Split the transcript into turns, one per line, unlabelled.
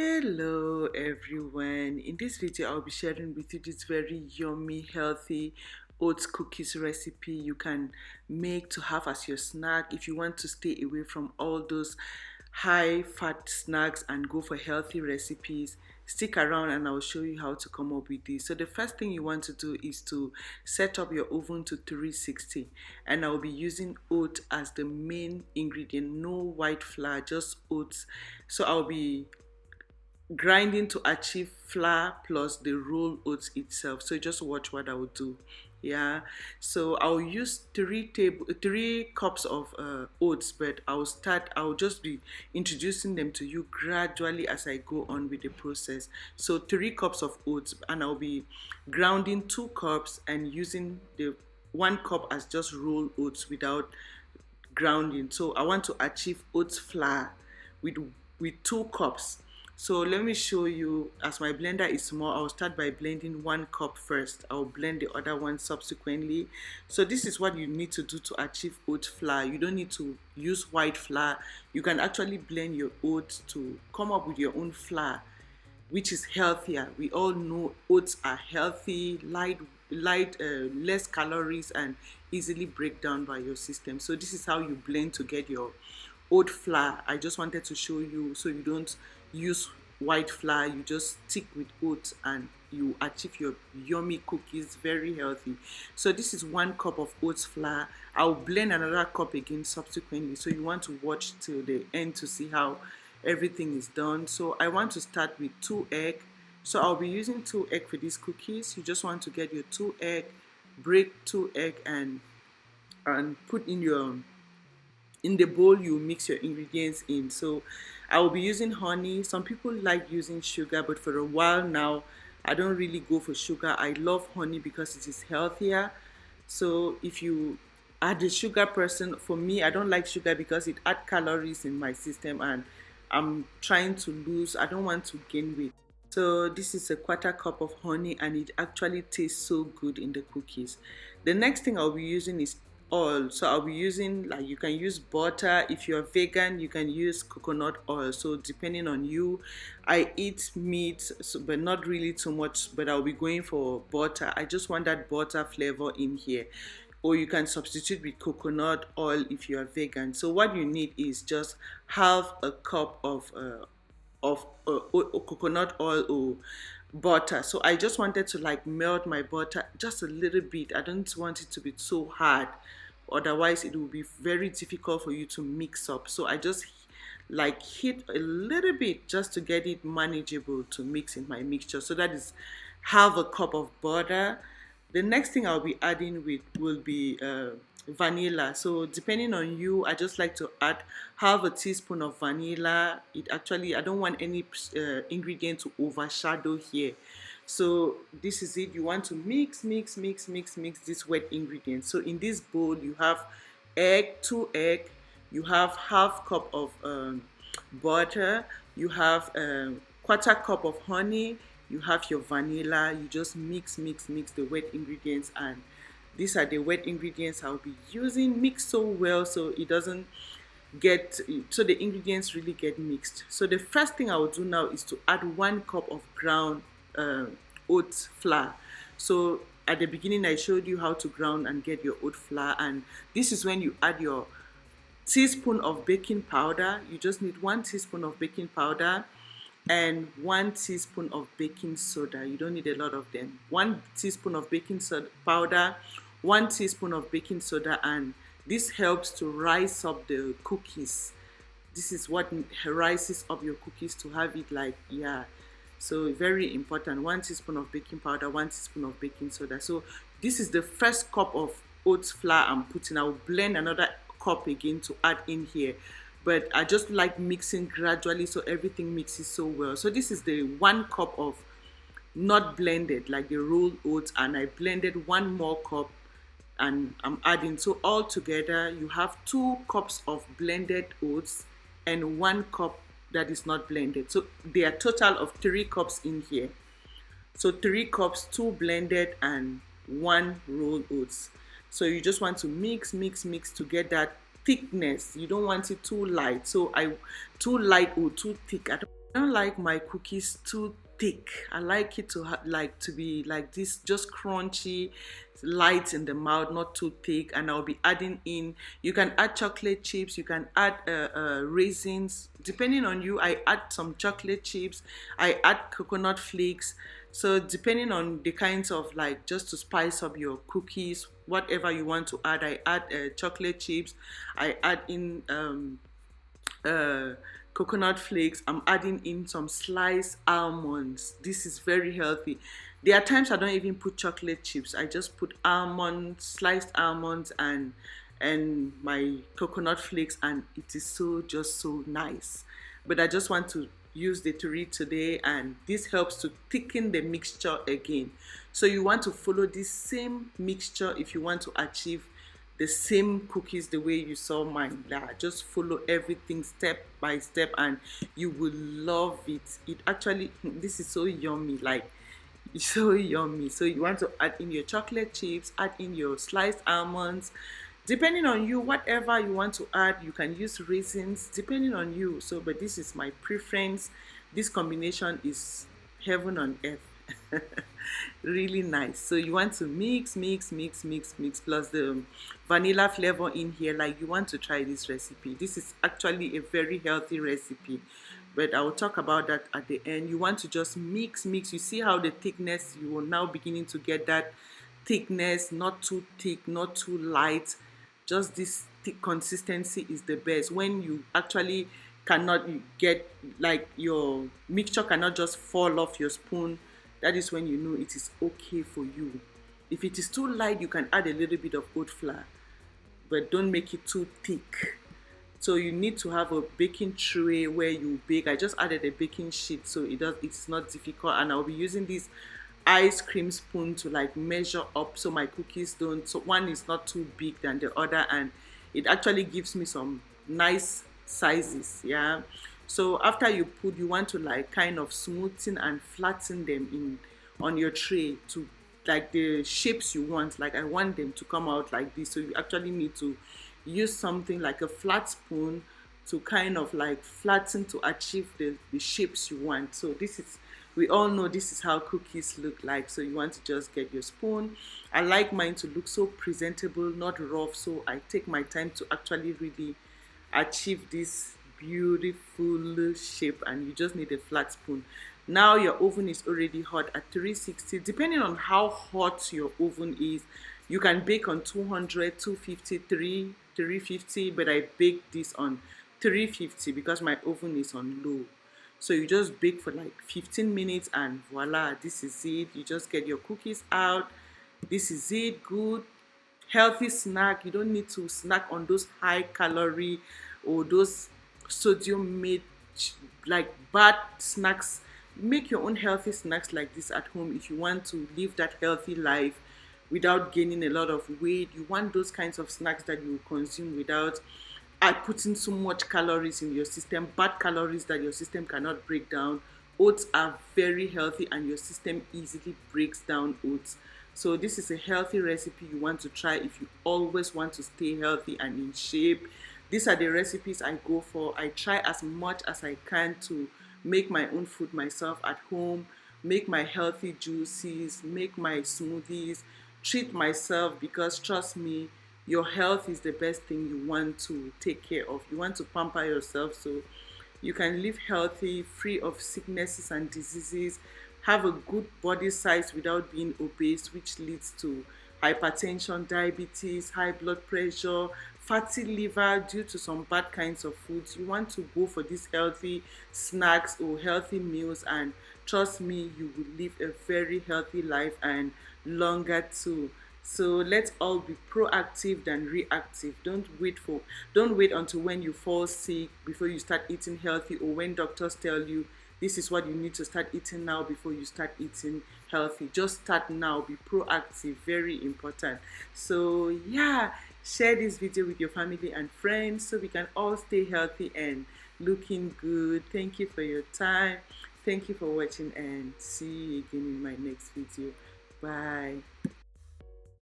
Hello everyone. In this video I'll be sharing with you this very yummy healthy oats cookies recipe you can make to have as your snack if you want to stay away from all those high fat snacks and go for healthy recipes. Stick around and I'll show you how to come up with this. So the first thing you want to do is to set up your oven to 360, and I'll be using oat as the main ingredient. No white flour, just oats. So I'll be grinding to achieve flour plus the roll oats itself. So just watch what I will do. Yeah, so I'll use three cups of oats, but I'll just be introducing them to you gradually as I go on with the process. So 3 cups of oats, and I'll be grounding 2 cups and using the 1 cup as just roll oats without grounding. So I want to achieve oats flour with 2 cups. So let me show you. As my blender is small, I'll start by blending 1 cup first. I'll blend the other one subsequently. So this is what you need to do to achieve oat flour. You don't need to use white flour. You can actually blend your oats to come up with your own flour, which is healthier. We all know oats are healthy, less calories, and easily break down by your system. So this is how you blend to get your oat flour. I just wanted to show you so you don't use white flour. You just stick with oats and you achieve your yummy cookies, very healthy. So this is 1 cup of oats flour. I'll blend another cup again subsequently, so you want to watch till the end to see how everything is done. So I want to start with 2 eggs. So I'll be using 2 eggs for these cookies. You just want to get your 2 eggs, break 2 eggs, and put in the bowl you mix your ingredients in. So I will be using honey. Some people like using sugar, but for a while now I don't really go for sugar. I love honey because it is healthier. So if you are the sugar person, for me I don't like sugar because it adds calories in my system, and I'm trying to lose. I don't want to gain weight. So this is a 1/4 cup of honey, and it actually tastes so good in the cookies. The next thing I'll be using is oil. So I'll be using, like, you can use butter. If you're vegan, you can use coconut oil. So depending on you, I eat meat, so, but not really too much, but I'll be going for butter. I just want that butter flavor in here. Or you can substitute with coconut oil if you are vegan. So what you need is just half a cup of coconut oil or butter. So I just wanted to like melt my butter just a little bit. I don't want it to be so hard, otherwise it will be very difficult for you to mix up. So I just like hit a little bit just to get it manageable to mix in my mixture. So that is half a cup of butter. The next thing I'll be adding with will be vanilla. So depending on you, I just like to add half a teaspoon of vanilla. It actually, I don't want any ingredient to overshadow here. So this is it. You want to mix this wet ingredient. So in this bowl you have 2 eggs, you have half cup of butter, you have 1/4 cup of honey, you have your vanilla. You just mix the wet ingredients, and these are the wet ingredients I'll be using. Mix so well so it doesn't get, so the ingredients really get mixed. So the first thing I will do now is to add 1 cup of ground oat flour. So at the beginning I showed you how to ground and get your oat flour, and this is when you add your teaspoon of baking powder. You just need 1 teaspoon of baking powder and 1 teaspoon of baking soda. You don't need a lot of them. 1 teaspoon of baking soda powder, 1 teaspoon of baking soda, and this helps to rise up the cookies. This is what rises up your cookies to have it like, yeah. So very important. 1 teaspoon of baking powder, 1 teaspoon of baking soda. So this is the first cup of oats flour I'm putting. I'll blend another cup again to add in here, but I just like mixing gradually so everything mixes so well. So this is the 1 cup of not blended, like the rolled oats, and I blended 1 more cup and I'm adding. So all together you have 2 cups of blended oats and 1 cup that is not blended. So there are a total of 3 cups in here. So 3 cups, 2 blended and 1 rolled oats. So you just want to mix to get that thickness. You don't want it too light. So too light or too thick. I don't like my cookies too thick. I like it to like to be like this, just crunchy, light in the mouth, not too thick. And I'll be adding in. You can add chocolate chips. You can add raisins, depending on you. I add some chocolate chips. I add coconut flakes. So depending on the kinds of, like, just to spice up your cookies, whatever you want to add. I add chocolate chips. I add in uh, coconut flakes. I'm adding in some sliced almonds. This is very healthy. There are times I don't even put chocolate chips. I just put almonds, sliced almonds, and my coconut flakes, and it is so just so nice. But I just want to use the turi today, and this helps to thicken the mixture again. So you want to follow this same mixture if you want to achieve the same cookies the way you saw mine. Yeah, just follow everything step by step and you will love it. It actually, this is so yummy, like it's so yummy. So you want to add in your chocolate chips, add in your sliced almonds, depending on you, whatever you want to add. You can use raisins, depending on you. So but this is my preference. This combination is heaven on earth. Really nice. So you want to mix plus the vanilla flavor in here. Like, you want to try this recipe. This is actually a very healthy recipe, but I will talk about that at the end. You want to just mix. You see how the thickness, you will now beginning to get that thickness, not too thick, not too light. Just this thick consistency is the best. When you actually cannot get, like, your mixture cannot just fall off your spoon, that is when you know it is okay for you. If it is too light, you can add a little bit of oat flour, but don't make it too thick. So you need to have a baking tray where you bake. I just added a baking sheet, so it's not difficult. And I'll be using this ice cream spoon to, like, measure up so my cookies don't, so one is not too big than the other, and it actually gives me some nice sizes. Yeah. So after you put, you want to, like, kind of smoothen and flatten them in on your tray to, like, the shapes you want. Like, I want them to come out like this, so you actually need to use something like a flat spoon to kind of, like, flatten to achieve the shapes you want. So this is, we all know this is how cookies look like. So you want to just get your spoon. I like mine to look so presentable, not rough, so I take my time to actually really achieve this beautiful shape. And you just need a flat spoon. Now your oven is already hot at 360. Depending on how hot your oven is, you can bake on 200, 250, 350, but I bake this on 350 because my oven is on low. So you just bake for like 15 minutes and voila, this is it. You just get your cookies out. This is it. Good healthy snack. You don't need to snack on those high calorie or those sodium made, like, bad snacks. Make your own healthy snacks like this at home if you want to live that healthy life without gaining a lot of weight. You want those kinds of snacks that you consume without putting so much calories in your system, bad calories that your system cannot break down. Oats are very healthy and your system easily breaks down oats. So this is a healthy recipe you want to try if you always want to stay healthy and in shape. These are the recipes I go for. I try as much as I can to make my own food myself at home, make my healthy juices, make my smoothies, treat myself, because trust me, your health is the best thing you want to take care of. You want to pamper yourself so you can live healthy, free of sicknesses and diseases, have a good body size without being obese, which leads to hypertension, diabetes, high blood pressure, fatty liver due to some bad kinds of foods. You want to go for these healthy snacks or healthy meals, and trust me, you will live a very healthy life and longer too. So let's all be proactive than reactive. Don't wait until when you fall sick before you start eating healthy, or when doctors tell you this is what you need to start eating now before you start eating healthy. Just start now. Be proactive. Very important. So yeah, share this video with your family and friends so we can all stay healthy and looking good. Thank you for your time. Thank you for watching, and see you again in my next video. Bye.